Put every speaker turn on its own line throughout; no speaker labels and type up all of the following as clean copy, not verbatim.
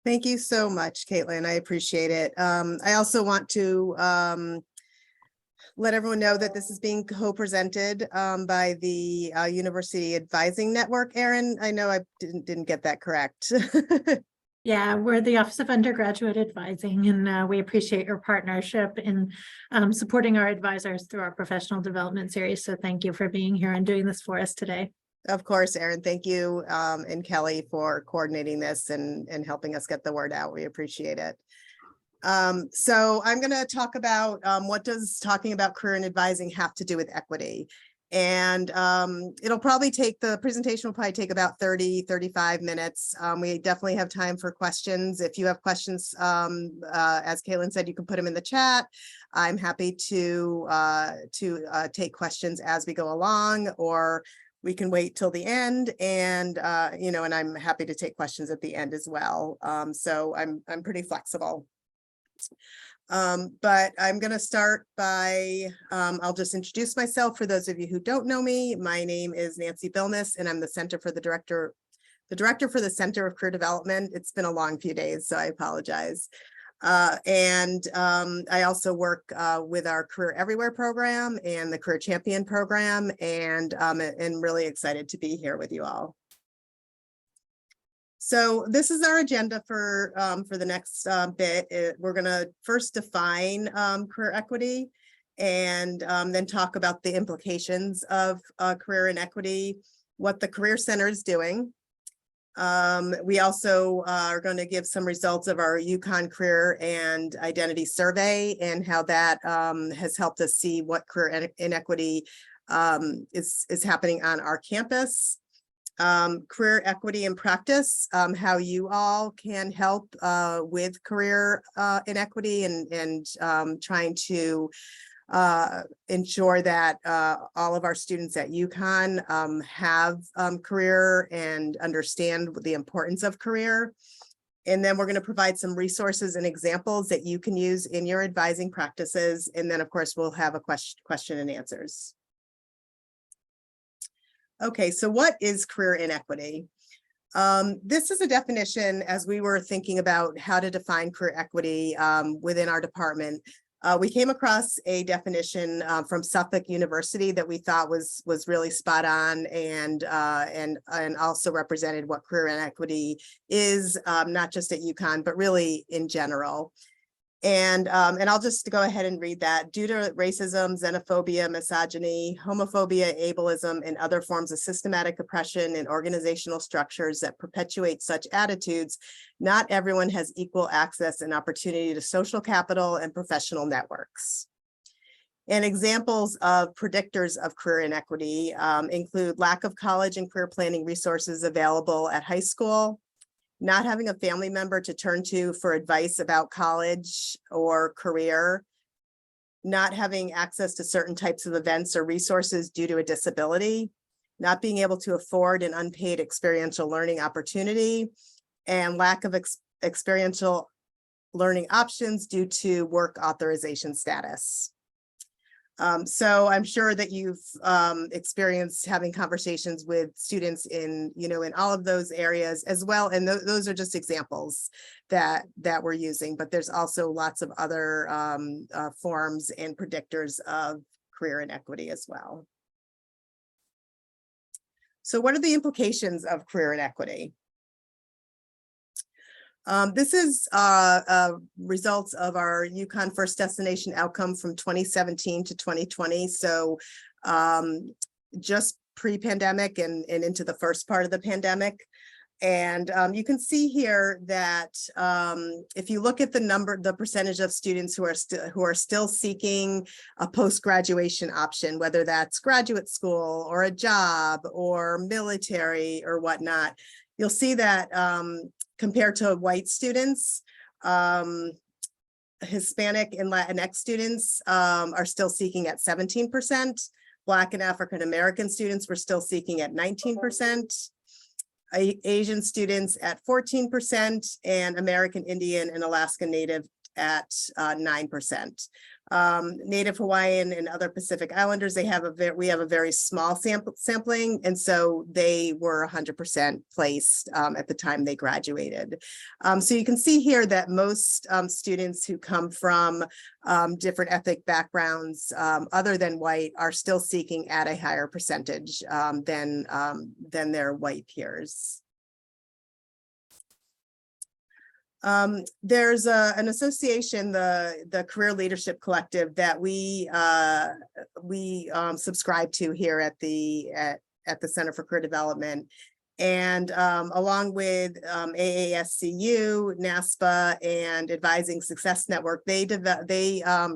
Thank you so much, Caitlin. I appreciate it. I also want to let everyone know that this is being co-presented by the University Advising Network. Erin, I know I didn't get that correct.
Yeah, we're the Office of Undergraduate Advising, and we appreciate your partnership in supporting our advisors through our professional development series. So thank you for being here and doing this for us today.
Of course, Erin, thank you and Kelly for coordinating this and helping us get the word out. We appreciate it. So I'm going to talk about what does talking about career and advising have to do with equity. And it'll probably take, the presentation will probably take about 35 minutes. We definitely have time for questions. If you have questions, as Caitlin said, you can put them in the chat. I'm happy to take questions as we go along, or we can wait till the end, and and I'm happy to take questions at the end as well. So I'm pretty flexible. But I'm going to start by, I'll just introduce myself for those of you who don't know me. My name is Nancy Billness, and I'm the director for the Center of Career Development. It's been a long few days, so I apologize. I also work with our Career Everywhere program and the Career Champion program, and really excited to be here with you all. So this is our agenda for the next bit. We're going to first define career equity, and then talk about the implications of career inequity, what the Career Center is doing. We also are going to give some results of our UConn Career and Identity Survey and how that has helped us see what career inequity is happening on our campus. Career equity in practice, how you all can help with career inequity and trying to ensure that all of our students at UConn have career and understand the importance of career. And then we're going to provide some resources and examples that you can use in your advising practices. And then, of course, we'll have a question and answers. Okay, so what is career inequity? This is a definition as we were thinking about how to define career equity within our department. We came across a definition from Suffolk University that we thought was really spot on and also represented what career inequity is, not just at UConn, but really in general. And I'll just go ahead and read that. Due to racism, xenophobia, misogyny, homophobia, ableism, and other forms of systematic oppression and organizational structures that perpetuate such attitudes, not everyone has equal access and opportunity to social capital and professional networks. And examples of predictors of career inequity include lack of college and career planning resources available at high school, not having a family member to turn to for advice about college or career, not having access to certain types of events or resources due to a disability, not being able to afford an unpaid experiential learning opportunity, and lack of experiential learning options due to work authorization status. So I'm sure that you've experienced having conversations with students in all of those areas as well. And those are just examples that we're using, but there's also lots of other forms and predictors of career inequity as well. So what are the implications of career inequity? This is results of our UConn First Destination Outcome from 2017 to 2020. So just pre-pandemic and into the first part of the pandemic. And you can see here that if you look at the percentage of students who are still seeking a post-graduation option, whether that's graduate school or a job or military or whatnot, you'll see that compared to white students, Hispanic and Latinx students are still seeking at 17%. Black and African American students were still seeking at 19%. Asian students at 14%, and American Indian and Alaska Native at 9%. Native Hawaiian and other Pacific Islanders, we have a very small sampling, and so they were 100% placed at the time they graduated. So you can see here that most students who come from different ethnic backgrounds other than white are still seeking at a higher percentage than their white peers. There's an association, the Career Leadership Collective, that we subscribe to here at the Center for Career Development, and along with AASCU, NASPA, and Advising Success Network, they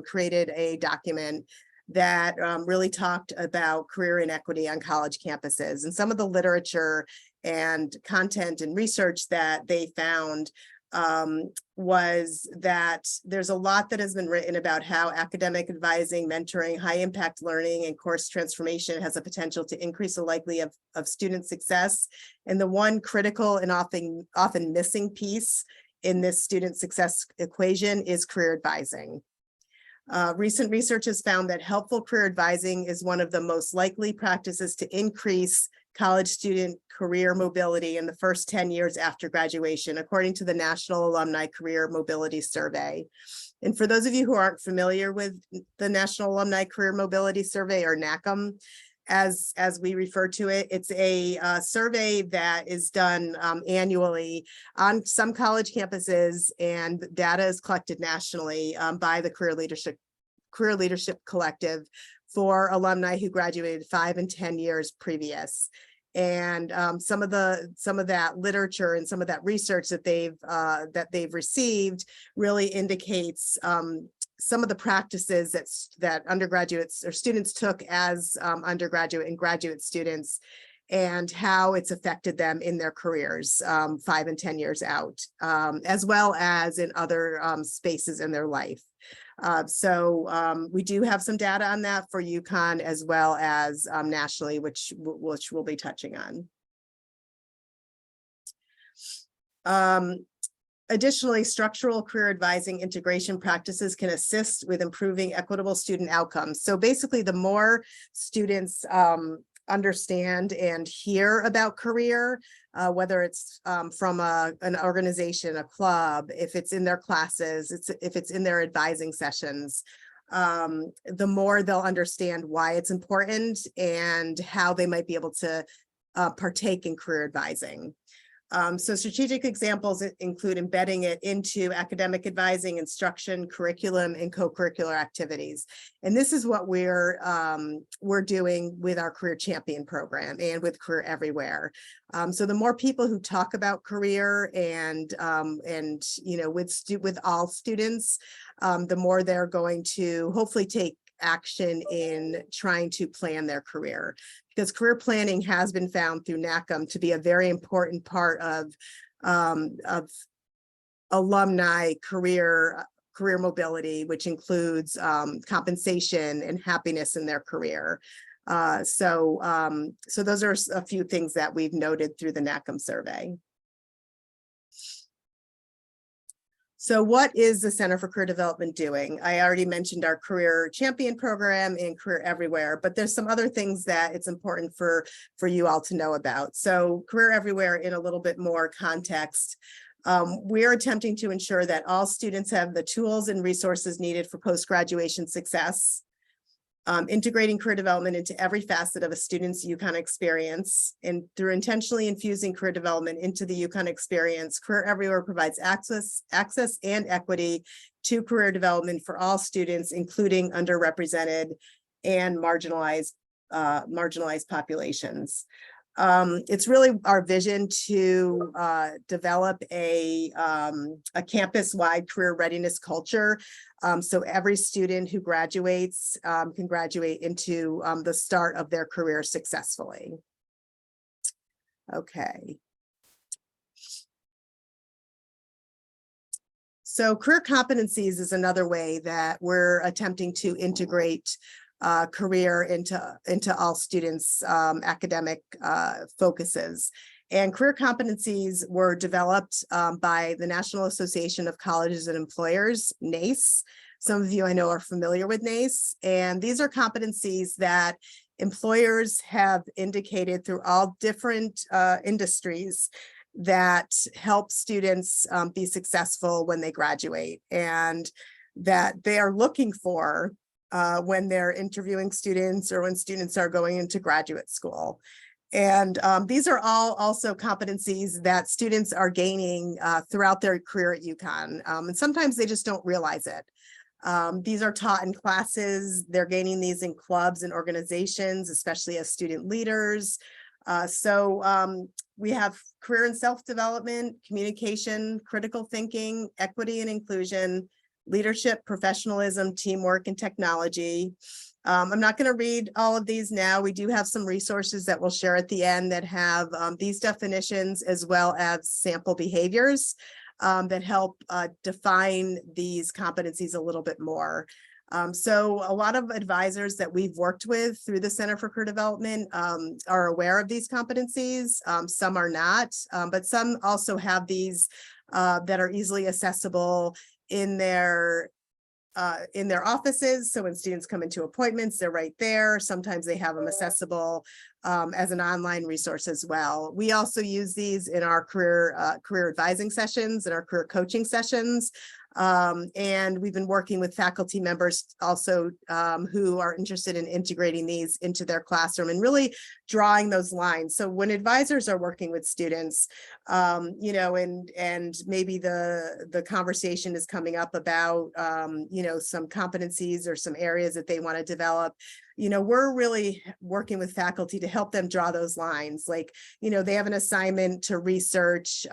created a document that really talked about career inequity on college campuses, and some of the literature and content and research that they found was that there's a lot that has been written about how academic advising, mentoring, high impact learning, and course transformation has a potential to increase the likelihood of student success. And the one critical and often missing piece in this student success equation is career advising. Recent research has found that helpful career advising is one of the most likely practices to increase college student career mobility in the first 10 years after graduation, according to the National Alumni Career Mobility Survey. And for those of you who aren't familiar with the National Alumni Career Mobility Survey, or NACM, as we refer to it, it's a survey that is done annually on some college campuses, and data is collected nationally by the Career Leadership Collective for alumni who graduated 5 and 10 years previous. And some of that literature and some of that research that they've received really indicates some of the practices that undergraduates or students took as undergraduate and graduate students, and how it's affected them in their careers 5 and 10 years out, as well as in other spaces in their life. So we do have some data on that for UConn, as well as nationally, which we'll be touching on. Additionally, structural career advising integration practices can assist with improving equitable student outcomes. So basically, the more students understand and hear about career, whether it's from an organization, a club, if it's in their classes, if it's in their advising sessions, the more they'll understand why it's important and how they might be able to partake in career advising. So strategic examples include embedding it into academic advising, instruction, curriculum, and co-curricular activities. And this is what we're doing with our Career Champion program and with Career Everywhere. So the more people who talk about career and you know, with all students, the more they're going to hopefully take action in trying to plan their career, because career planning has been found through NACM to be a very important part of alumni career mobility, which includes compensation and happiness in their career. So those are a few things that we've noted through the NACM survey. So what is the Center for Career Development doing? I already mentioned our Career Champion program and Career Everywhere, but there's some other things that it's important for you all to know about. So Career Everywhere, in a little bit more context, we're attempting to ensure that all students have the tools and resources needed for post-graduation success. Integrating career development into every facet of a student's UConn experience, and through intentionally infusing career development into the UConn experience, Career Everywhere provides access and equity to career development for all students, including underrepresented and marginalized populations. It's really our vision to develop a campus-wide career readiness culture, so every student who graduates can graduate into the start of their career successfully. Okay. So career competencies is another way that we're attempting to integrate career into all students' academic focuses. And career competencies were developed by the National Association of Colleges and Employers, NACE. Some of you I know are familiar with NACE, and these are competencies that employers have indicated through all different industries that help students be successful when they graduate, and that they are looking for when they're interviewing students or when students are going into graduate school. And these are all also competencies that students are gaining throughout their career at UConn. And sometimes they just don't realize it. These are taught in classes. They're gaining these in clubs and organizations, especially as student leaders. We have career and self-development, communication, critical thinking, equity and inclusion, leadership, professionalism, teamwork, and technology. I'm not going to read all of these now. We do have some resources that we'll share at the end that have these definitions, as well as sample behaviors that help define these competencies a little bit more. So a lot of advisors that we've worked with through the Center for Career Development are aware of these competencies. Some are not, but some also have these that are easily accessible in their offices. So when students come into appointments, they're right there. Sometimes they have them accessible as an online resource as well. We also use these in our career advising sessions and our career coaching sessions. And we've been working with faculty members also who are interested in integrating these into their classroom and really drawing those lines. So when advisors are working with students, you know, and maybe the conversation is coming up about, you know, some competencies or some areas that they want to develop, you know, we're really working with faculty to help them draw those lines. Like, you know, they have an assignment to research,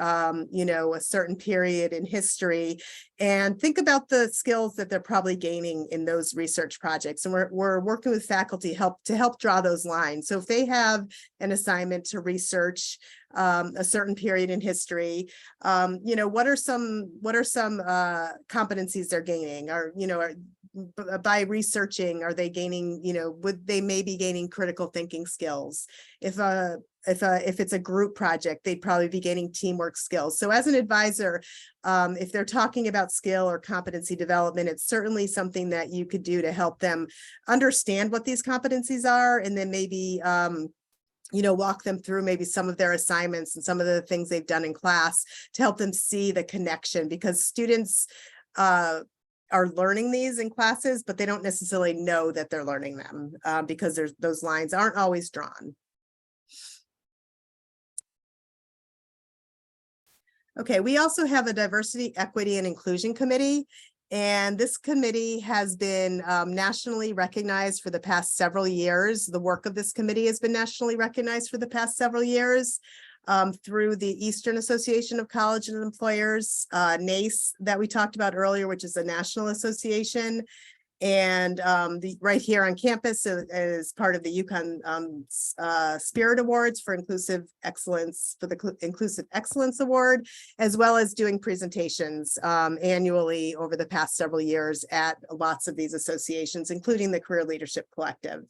you know, a certain period in history, and think about the skills that they're probably gaining in those research projects. And we're working with faculty to help draw those lines. So if they have an assignment to research a certain period in history, you know, what are some competencies they're gaining, or, you know, by researching, are they gaining, you know, would they maybe gaining critical thinking skills? If it's a group project, they'd probably be gaining teamwork skills. So as an advisor, if they're talking about skill or competency development, it's certainly something that you could do to help them understand what these competencies are, and then maybe you know, walk them through maybe some of their assignments and some of the things they've done in class to help them see the connection, because students are learning these in classes, but they don't necessarily know that they're learning them because those lines aren't always drawn. Okay, we also have a diversity, equity, and inclusion committee. And this committee has been nationally recognized for the past several years. The work of this committee has been nationally recognized for the past several years through the Eastern Association of Colleges and Employers, NACE, that we talked about earlier, which is a national association. And right here on campus is part of the UConn Spirit Awards for Inclusive Excellence, for the Inclusive Excellence Award, as well as doing presentations annually over the past several years at lots of these associations, including the Career Leadership Collective.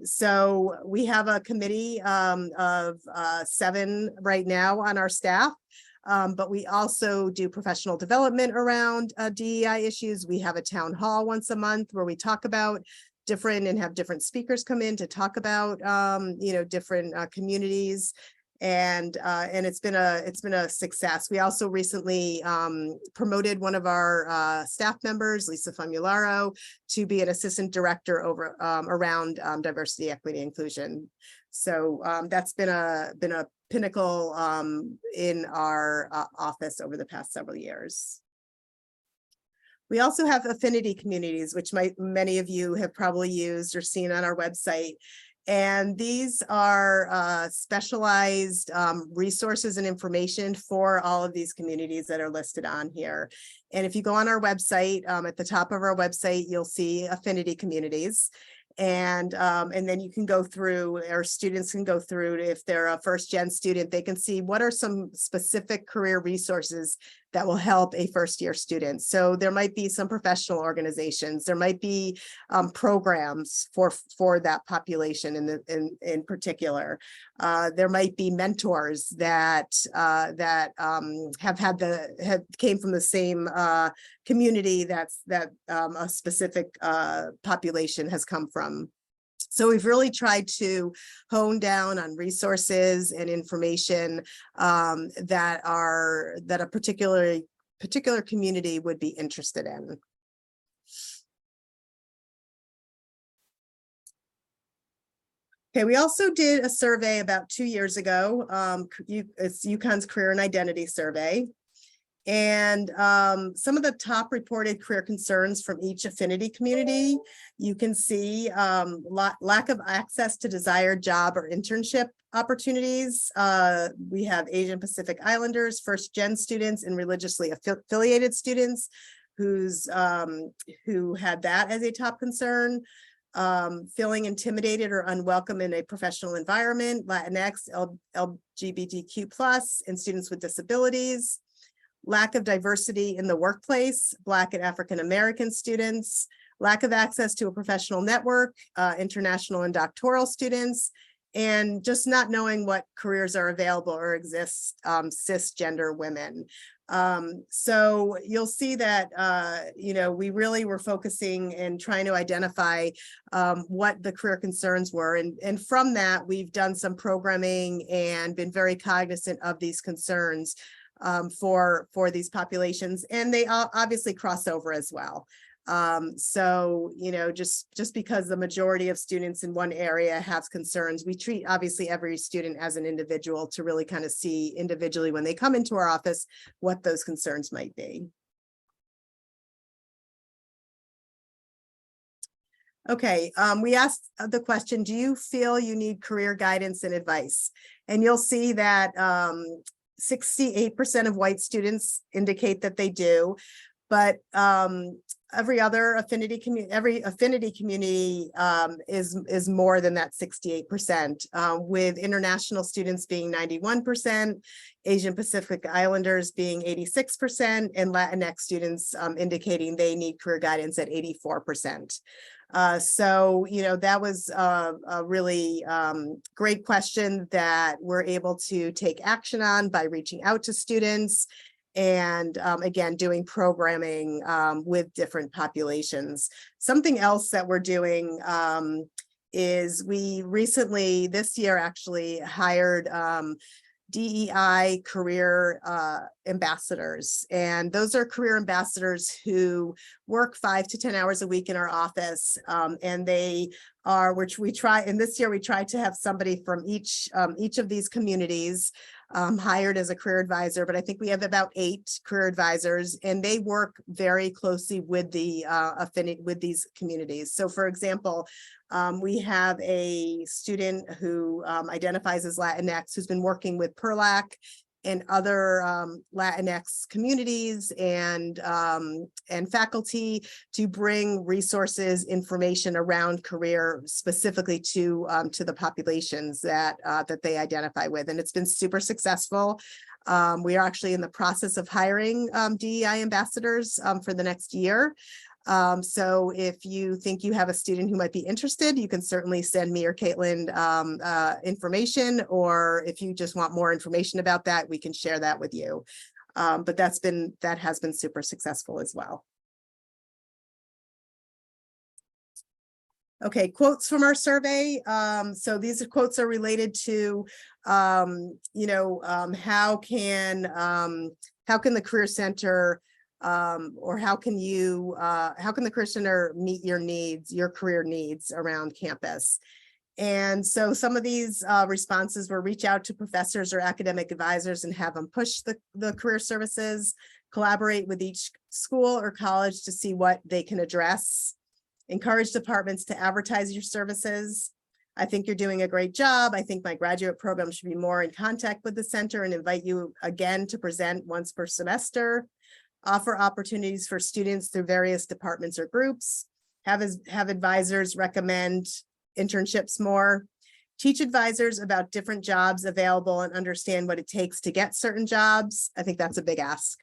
So we have a committee of 7 right now on our staff. But we also do professional development around DEI issues. We have a town hall once a month where we talk about have different speakers come in to talk about, you know, different communities, and it's been a success. We also recently promoted one of our staff members, Lisa Famularo, to be an assistant director over around diversity, equity, inclusion. So that's been a pinnacle in our office over the past several years. We also have affinity communities, which many of you have probably used or seen on our website. And these are specialized resources and information for all of these communities that are listed on here. And if you go on our website, at the top of our website, you'll see affinity communities. And then you can go through, or students can go through, if they're a first-gen student, they can see what are some specific career resources that will help a first-year student. So there might be some professional organizations, there might be programs for that population in particular. There might be mentors that came from the same community that a specific population has come from. So we've really tried to hone down on resources and information that a particular community would be interested in. Okay, we also did a survey about 2 years ago. It's UConn's Career and Identity Survey. And some of the top reported career concerns from each affinity community, you can see lack of access to desired job or internship opportunities. We have Asian Pacific Islanders, first-gen students, and religiously affiliated students who had that as a top concern. Feeling intimidated or unwelcome in a professional environment, Latinx, LGBTQ+, and students with disabilities. Lack of diversity in the workplace, Black and African American students, lack of access to a professional network, international and doctoral students, and just not knowing what careers are available or exist, cisgender women. So you'll see that, we really were focusing and trying to identify what the career concerns were. And from that, we've done some programming and been very cognizant of these concerns for these populations, and they obviously cross over as well. So, just because the majority of students in one area have concerns, we treat obviously every student as an individual to really kind of see individually when they come into our office what those concerns might be. Okay, we asked the question, do you feel you need career guidance and advice? And you'll see that 68% of white students indicate that they do, but every affinity community is more than that 68%, with international students being 91%, Asian Pacific Islanders being 86%, and Latinx students indicating they need career guidance at 84%. So, that was a really great question that we're able to take action on by reaching out to students and again, doing programming with different populations. Something else that we're doing is we recently, this year actually, hired DEI career ambassadors, and those are career ambassadors who work 5 to 10 hours a week in our office, and they are, which we try, and this year we tried to have somebody from each of these communities hired as a career advisor, but I think we have about 8 career advisors, and they work very closely with the affinity with these communities. So for example, we have a student who identifies as Latinx who's been working with PERLAC and other Latinx communities and faculty to bring resources, information around career specifically to the populations that they identify with, and it's been super successful. We are actually in the process of hiring DEI ambassadors for the next year. So if you think you have a student who might be interested, you can certainly send me or Caitlin information, or if you just want more information about that, we can share that with you. But that has been super successful as well. Okay, quotes from our survey. So these quotes are related to, how can the Career Center or how can the Career Center meet your needs, your career needs around campus? And so some of these responses were reach out to professors or academic advisors and have them push the career services, collaborate with each school or college to see what they can address, encourage departments to advertise your services. I think you're doing a great job. I think my graduate program should be more in contact with the center and invite you again to present once per semester. Offer opportunities for students through various departments or groups, have advisors recommend internships more, Teach advisors about different jobs available and understand what it takes to get certain jobs. I think that's a big ask.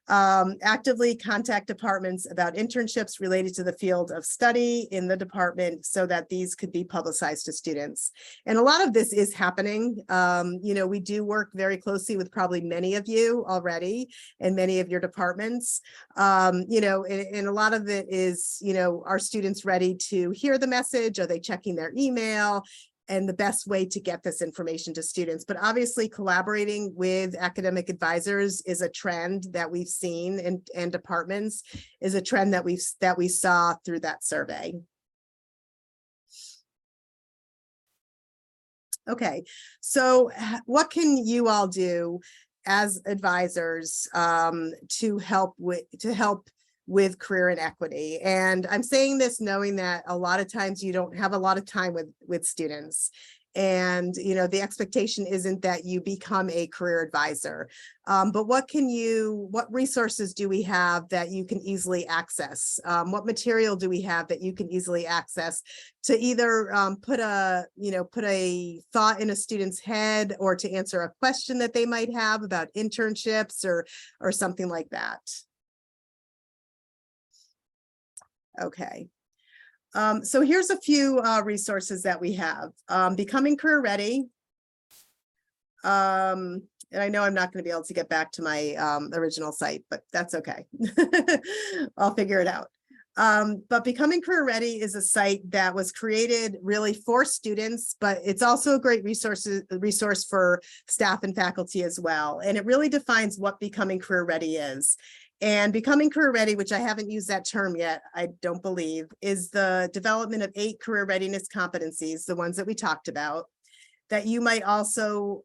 Actively contact departments about internships related to the field of study in the department so that these could be publicized to students. And a lot of this is happening. We do work very closely with probably many of you already and many of your departments. And a lot of it is, are students ready to hear the message? Are they checking their email? And the best way to get this information to students. But obviously collaborating with academic advisors is a trend that we've seen, and departments is a trend that we saw through that survey. Okay, so what can you all do as advisors to help with career inequity? And I'm saying this knowing that a lot of times you don't have a lot of time with students. And, the expectation isn't that you become a career advisor. But what resources do we have that you can easily access? What material do we have that you can easily access to either put a thought in a student's head, or to answer a question that they might have about internships or something like that? Okay, so here's a few resources that we have. Becoming Career Ready. And I know I'm not going to be able to get back to my original site, but that's okay. I'll figure it out. But Becoming Career Ready is a site that was created really for students, but it's also a great resource for staff and faculty as well. And it really defines what Becoming Career Ready is. And Becoming Career Ready, which I haven't used that term yet, I don't believe, is the development of 8 career readiness competencies, the ones that we talked about, that you might also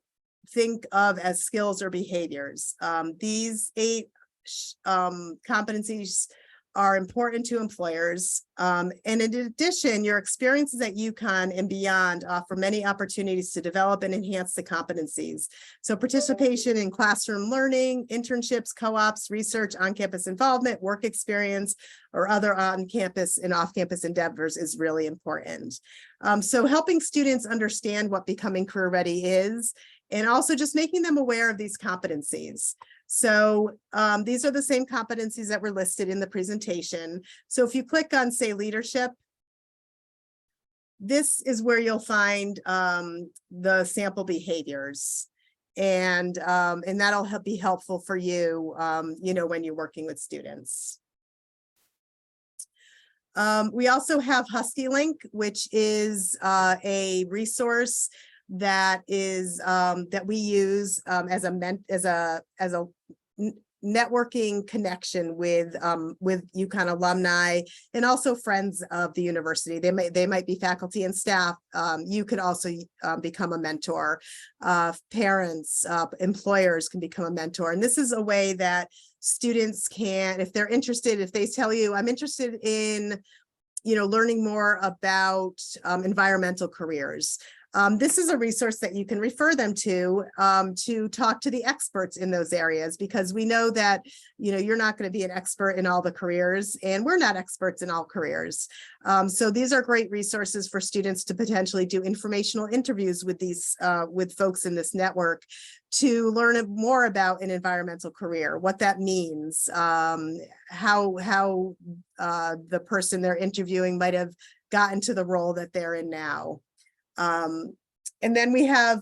think of as skills or behaviors. These 8 competencies are important to employers. And in addition, your experiences at UConn and beyond offer many opportunities to develop and enhance the competencies. So participation in classroom learning, internships, co-ops, research, on-campus involvement, work experience, or other on-campus and off-campus endeavors is really important. So helping students understand what Becoming Career Ready is, and also just making them aware of these competencies. So these are the same competencies that were listed in the presentation. So if you click on, say, leadership, this is where you'll find the sample behaviors. And that'll be helpful for you, when you're working with students. We also have Husky Link, which is a resource that is that we use as a networking connection with UConn alumni and also friends of the university. They might be faculty and staff. You could also become a mentor. Parents, employers can become a mentor. And this is a way that students can, if they're interested, if they tell you, I'm interested in, learning more about environmental careers. This is a resource that you can refer them to talk to the experts in those areas, because we know that, you're not going to be an expert in all the careers, and we're not experts in all careers. So these are great resources for students to potentially do informational interviews with these with folks in this network to learn more about an environmental career, what that means, how the person they're interviewing might have gotten to the role that they're in now. And then we have,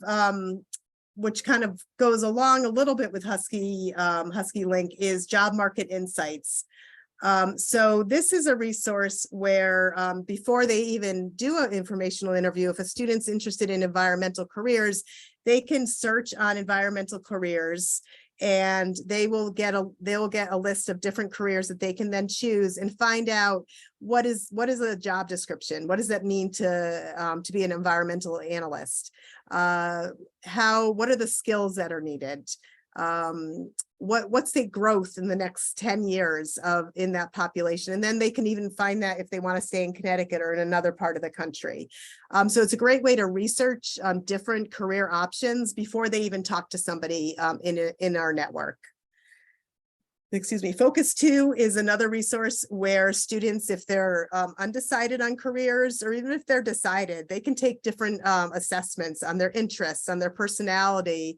which kind of goes along a little bit with Husky Link, is Job Market Insights. So this is a resource where before they even do an informational interview, if a student's interested in environmental careers, they can search on environmental careers, and they will get a list of different careers that they can then choose and find out what is a job description. What does that mean to be an environmental analyst? What are the skills that are needed? What's the growth in the next 10 years in that population? And then they can even find that if they want to stay in Connecticut or in another part of the country. So it's a great way to research different career options before they even talk to somebody in our network. excuse me, Focus 2 is another resource where students, if they're undecided on careers, or even if they're decided, they can take different assessments on their interests, on their personality.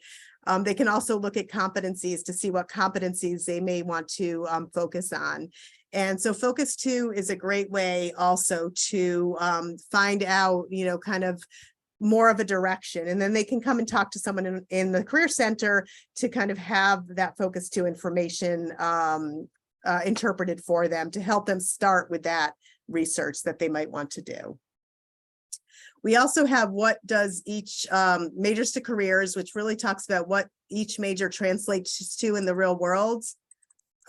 They can also look at competencies to see what competencies they may want to focus on. And so Focus 2 is a great way also to find out, kind of more of a direction, and then they can come and talk to someone in the Career Center to kind of have that Focus 2 information interpreted for them to help them start with that research that they might want to do. We also have what does each majors to careers, which really talks about what each major translates to in the real world.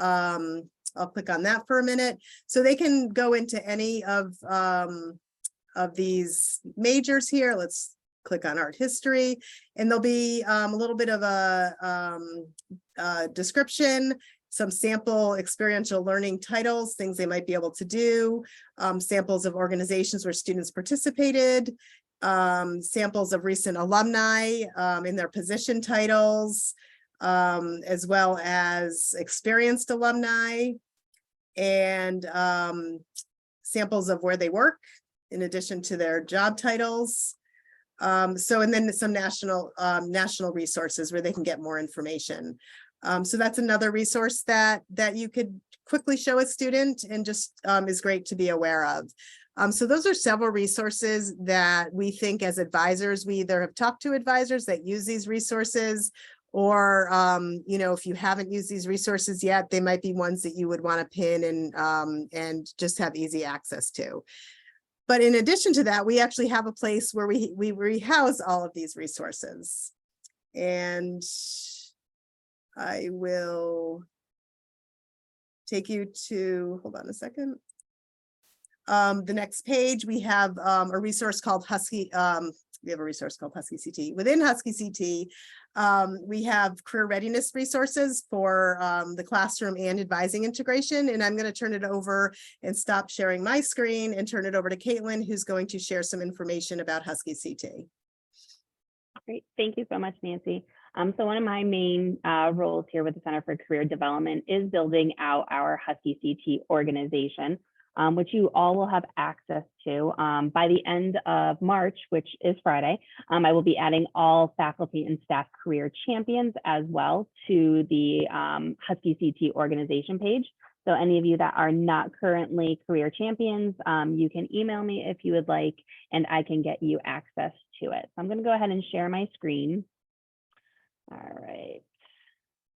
I'll click on that for a minute. So they can go into any of these majors here. Let's click on art history, and there'll be a little bit of a description, some sample experiential learning titles, things they might be able to do, samples of organizations where students participated, samples of recent alumni in their position titles, as well as experienced alumni, and samples of where they work in addition to their job titles. And then some national resources where they can get more information. So that's another resource that you could quickly show a student and just is great to be aware of. So those are several resources that we think as advisors, we either have talked to advisors that use these resources, or if you haven't used these resources yet, they might be ones that you would want to pin and just have easy access to. But in addition to that, we actually have a place where we house all of these resources. And I will take you to, hold on a second. The next page, we have a resource called Husky. We have a resource called Husky CT. Within Husky CT, we have career readiness resources for the classroom and advising integration. And I'm going to turn it over and stop sharing my screen and turn it over to Caitlin, who's going to share some information about Husky CT.
Great. Thank you so much, Nancy. So one of my main roles here with the Center for Career Development is building out our Husky CT organization, which you all will have access to. By the end of March, which is Friday, I will be adding all faculty and staff career champions as well to the Husky CT organization page. So any of you that are not currently career champions, you can email me if you would like, and I can get you access to it. So I'm going to go ahead and share my screen. All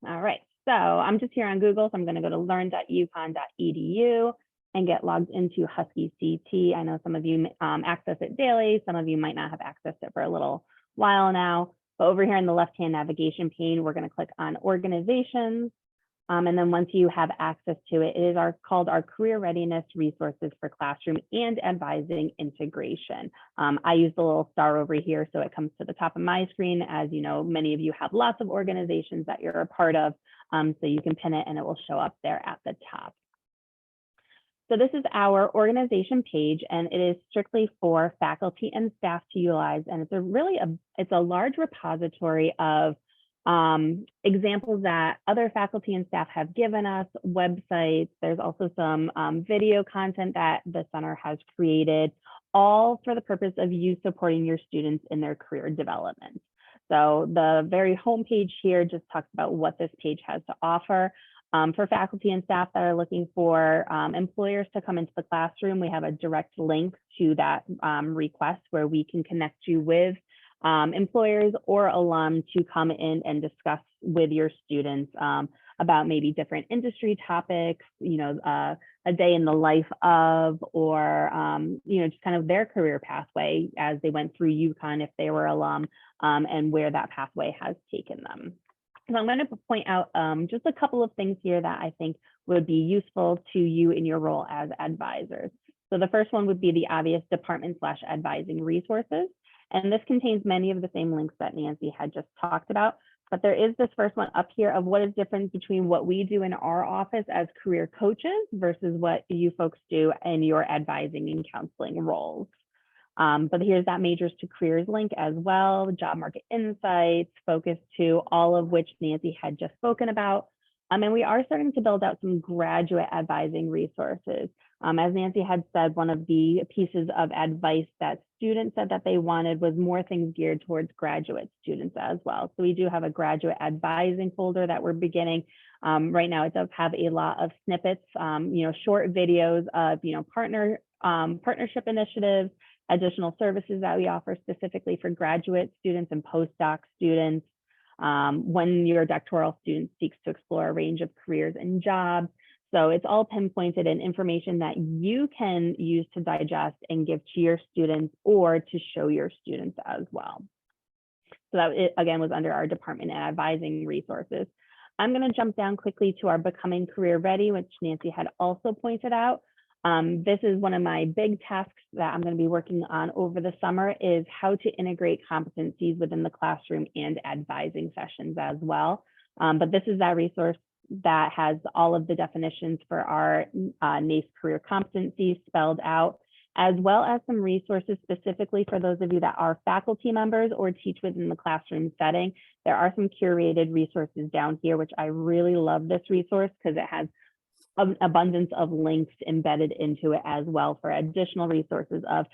right. So I'm just here on Google, so I'm going to go to learn.uconn.edu and get logged into Husky CT. I know some of you access it daily. Some of you might not have accessed it for a little while now. But over here in the left-hand navigation pane, we're going to click on organizations. And then once you have access to it, it is called our Career Readiness Resources for Classroom and Advising Integration. I use the little star over here, so it comes to the top of my screen. As you know, many of you have lots of organizations that you're a part of, so you can pin it and it will show up there at the top. So this is our organization page, and it is strictly for faculty and staff to utilize. And it's a large repository of examples that other faculty and staff have given us, websites. There's also some video content that the center has created, all for the purpose of you supporting your students in their career development. So the very homepage here just talks about what this page has to offer. For faculty and staff that are looking for employers to come into the classroom, we have a direct link to that request where we can connect you with employers or alum to come in and discuss with your students about maybe different industry topics, a day in the life of, or just kind of their career pathway as they went through UConn if they were alum, and where that pathway has taken them. So I'm going to point out just a couple of things here that I think would be useful to you in your role as advisors. So the first one would be the obvious department/advising resources. And this contains many of the same links that Nancy had just talked about. But there is this first one up here of what is different between what we do in our office as career coaches versus what you folks do in your advising and counseling roles. But here's that majors to careers link as well, job market insights, focus to, all of which Nancy had just spoken about. And we are starting to build out some graduate advising resources. As Nancy had said, one of the pieces of advice that students said that they wanted was more things geared towards graduate students as well. So we do have a graduate advising folder that we're beginning. Right now, it does have a lot of snippets, short videos of, partnership initiatives, additional services that we offer specifically for graduate students and postdoc students. When your doctoral student seeks to explore a range of careers and jobs. So it's all pinpointed and information that you can use to digest and give to your students or to show your students as well. So that, again, was under our department and advising resources. I'm going to jump down quickly to our Becoming Career Ready, which Nancy had also pointed out. This is one of my big tasks that I'm going to be working on over the summer, is how to integrate competencies within the classroom and advising sessions as well. But this is that resource that has all of the definitions for our NACE career competencies spelled out, as well as some resources specifically for those of you that are faculty members or teach within the classroom setting. There are some curated resources down here, which I really love this resource because it has an abundance of links embedded into it as well for additional resources of,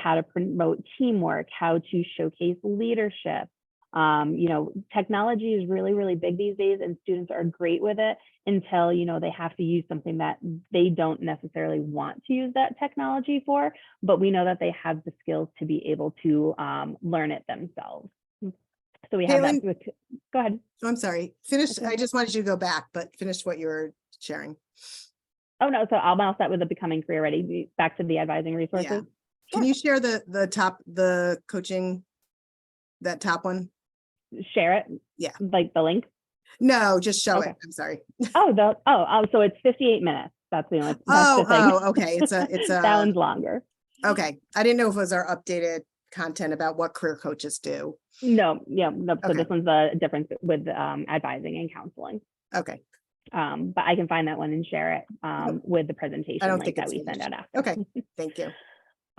how to promote teamwork, how to showcase leadership. Technology is really, really big these days, and students are great with it until, they have to use something that they don't necessarily want to use that technology for, but we know that they have the skills to be able to learn it themselves. So we have
Caitlin,
that. Go ahead.
Oh, I'm sorry. Finish.
Okay.
I just wanted you to go back, but finish what you were sharing.
Oh, no. So I'm all set with the Becoming Career Ready. Back to the advising resources.
Yeah. Can you share the coaching, that top one?
Share it?
Yeah.
Like the link?
No, just show
Okay.
it. I'm sorry.
So it's 58 minutes. That's the only the thing.
Okay. It's a
That one's longer.
Okay. I didn't know if it was our updated content about what career coaches do.
No. So
Okay.
this one's the difference with advising and counseling.
Okay.
But I can find that one and share it with the presentation link that we send out after.
Okay. Thank you.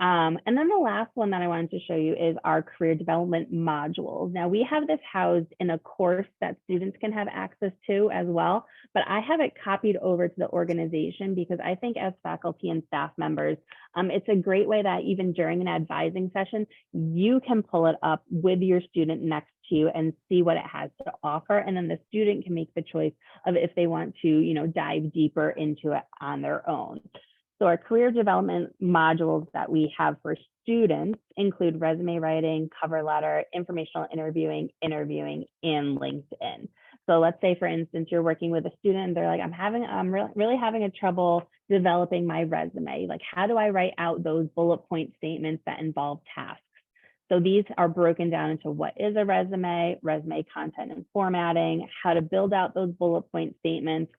And then the last one that I wanted to show you is our career development modules. Now we have this housed in a course that students can have access to as well, but I have it copied over to the organization because I think as faculty and staff members, it's a great way that even during an advising session, you can pull it up with your student next to you and see what it has to offer. And then the student can make the choice of if they want to, dive deeper into it on their own. So our career development modules that we have for students include resume writing, cover letter, informational interviewing, and LinkedIn. So let's say, for instance, you're working with a student and they're like, I'm really having a trouble developing my resume. Like, how do I write out those bullet point statements that involve tasks? So these are broken down into what is a resume content and formatting, how to build out those bullet point statements,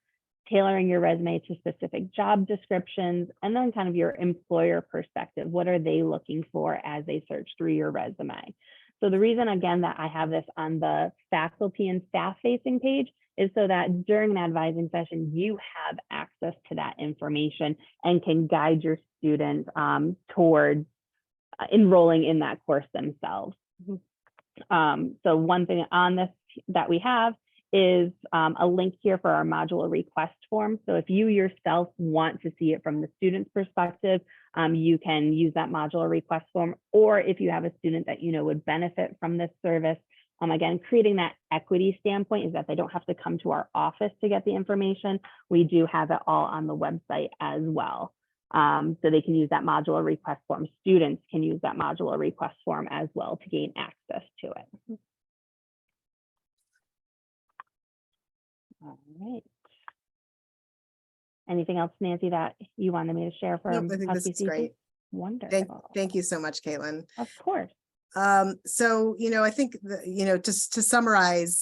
tailoring your resume to specific job descriptions, and then kind of your employer perspective. What are they looking for as they search through your resume? So the reason, again, that I have this on the faculty and staff facing page is so that during an advising session, you have access to that information and can guide your student towards enrolling in that course themselves. So one thing on this that we have is a link here for our module request form. So if you yourself want to see it from the student's perspective, you can use that module request form, or if you have a student that would benefit from this service, again, creating that equity standpoint is that they don't have to come to our office to get the information. We do have it all on the website as well. So they can use that modular request form. Students can use that modular request form as well to gain access to it. All right. Anything else, Nancy, that you wanted me to share for?
Nope, I think this is great.
Wonderful.
Thank you so much, Caitlin.
Of course.
So, I think, just to summarize,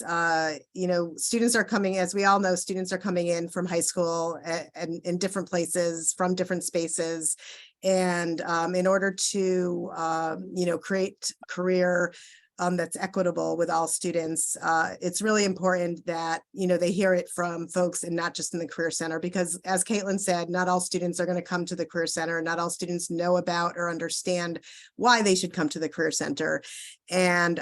students are coming, as we all know, students are coming in from high school and in different places, from different spaces. And in order to, create career that's equitable with all students, it's really important that, they hear it from folks and not just in the Career Center, because as Caitlin said, not all students are going to come to the Career Center. Not all students know about or understand why they should come to the Career Center. And,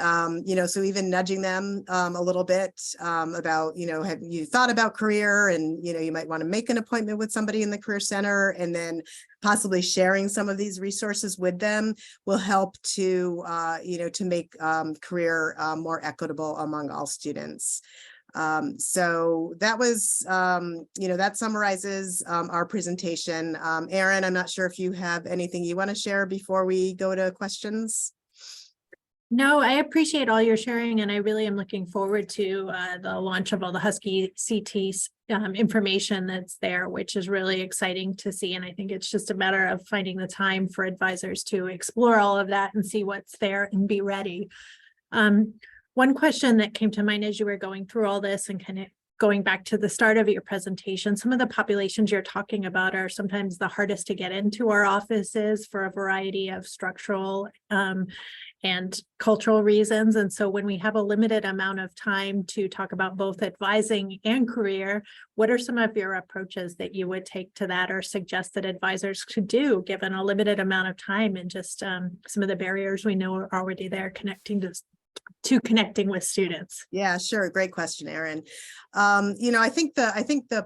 so even nudging them a little bit about, have you thought about career, and, you might want to make an appointment with somebody in the Career Center, and then possibly sharing some of these resources with them will help to, to make career more equitable among all students. So that was, that summarizes our presentation. Erin, I'm not sure if you have anything you want to share before we go to questions.
No, I appreciate all your sharing, and I really am looking forward to the launch of all the Husky CT information that's there, which is really exciting to see. And I think it's just a matter of finding the time for advisors to explore all of that and see what's there and be ready. One question that came to mind as you were going through all this and kind of going back to the start of your presentation, some of the populations you're talking about are sometimes the hardest to get into our offices for a variety of structural and cultural reasons. And so when we have a limited amount of time to talk about both advising and career, what are some of your approaches that you would take to that, or suggest that advisors could do given a limited amount of time and just some of the barriers we know are already there connecting connecting with students?
Yeah, sure. Great question, Erin. I think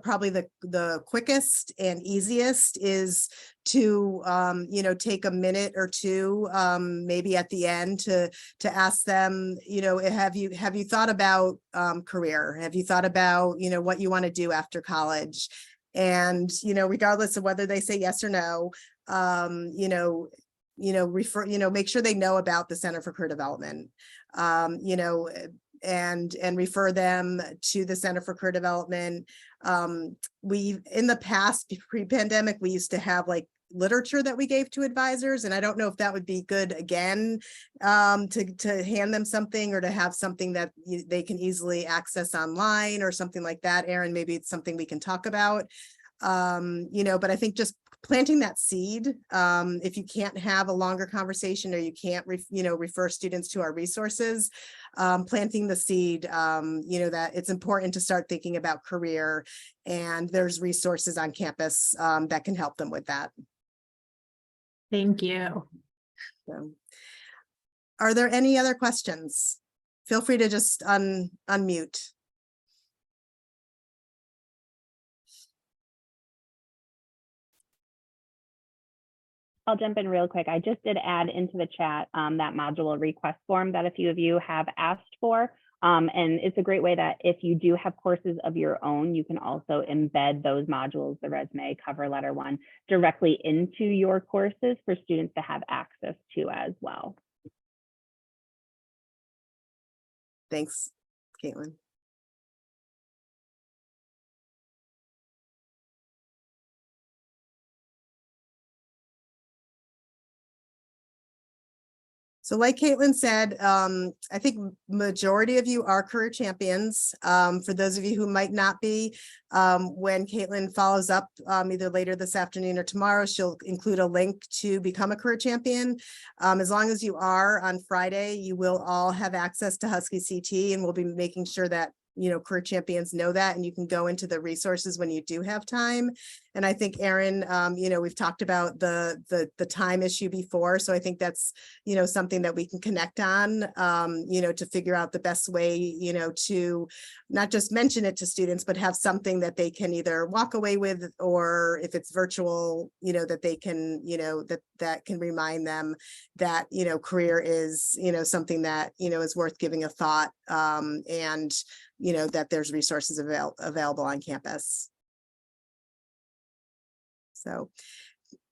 probably the quickest and easiest is to, take a minute or two, maybe at the end to ask them, have you thought about career? Have you thought about, what you want to do after college? And, regardless of whether they say yes or no, refer, make sure they know about the Center for Career Development, and refer them to the Center for Career Development. We, in the past, pre-pandemic, we used to have like literature that we gave to advisors, and I don't know if that would be good again, to hand them something, or to have something that they can easily access online or something like that. Erin, maybe it's something we can talk about. But I think just planting that seed, if you can't have a longer conversation, or you can't refer students to our resources, planting the seed, that it's important to start thinking about career, and there's resources on campus that can help them with that.
Thank you.
So, are there any other questions? Feel free to just unmute.
I'll jump in real quick. I just did add into the chat that module request form that a few of you have asked for. And it's a great way that if you do have courses of your own, you can also embed those modules, the resume, cover letter one, directly into your courses for students to have access to as well.
Thanks, Caitlin. So like Caitlin said, I think majority of you are career champions. For those of you who might not be, when Caitlin follows up either later this afternoon or tomorrow, she'll include a link to become a career champion. As long as you are on Friday, you will all have access to Husky CT, and we'll be making sure that career champions know that, and you can go into the resources when you do have time. And I think, Erin, we've talked about the time issue before, so I think that's something that we can connect on, to figure out the best way, to not just mention it to students, but have something that they can either walk away with, or if it's virtual, that they can, that can remind them that career is something that is worth giving a thought, and that there's resources available on campus. So,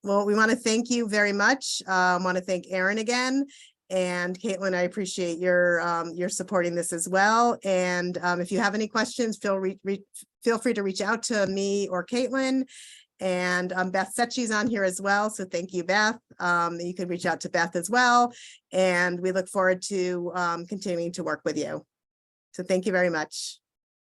well, we want to thank you very much. Want to thank Erin again, and Caitlin, I appreciate your supporting this as well. And if you have any questions, feel free to reach out to me or Caitlin. And Beth Secchi's on here as well, so thank you, Beth. You can reach out to Beth as well, and we look forward to continuing to work with you. So thank you very much.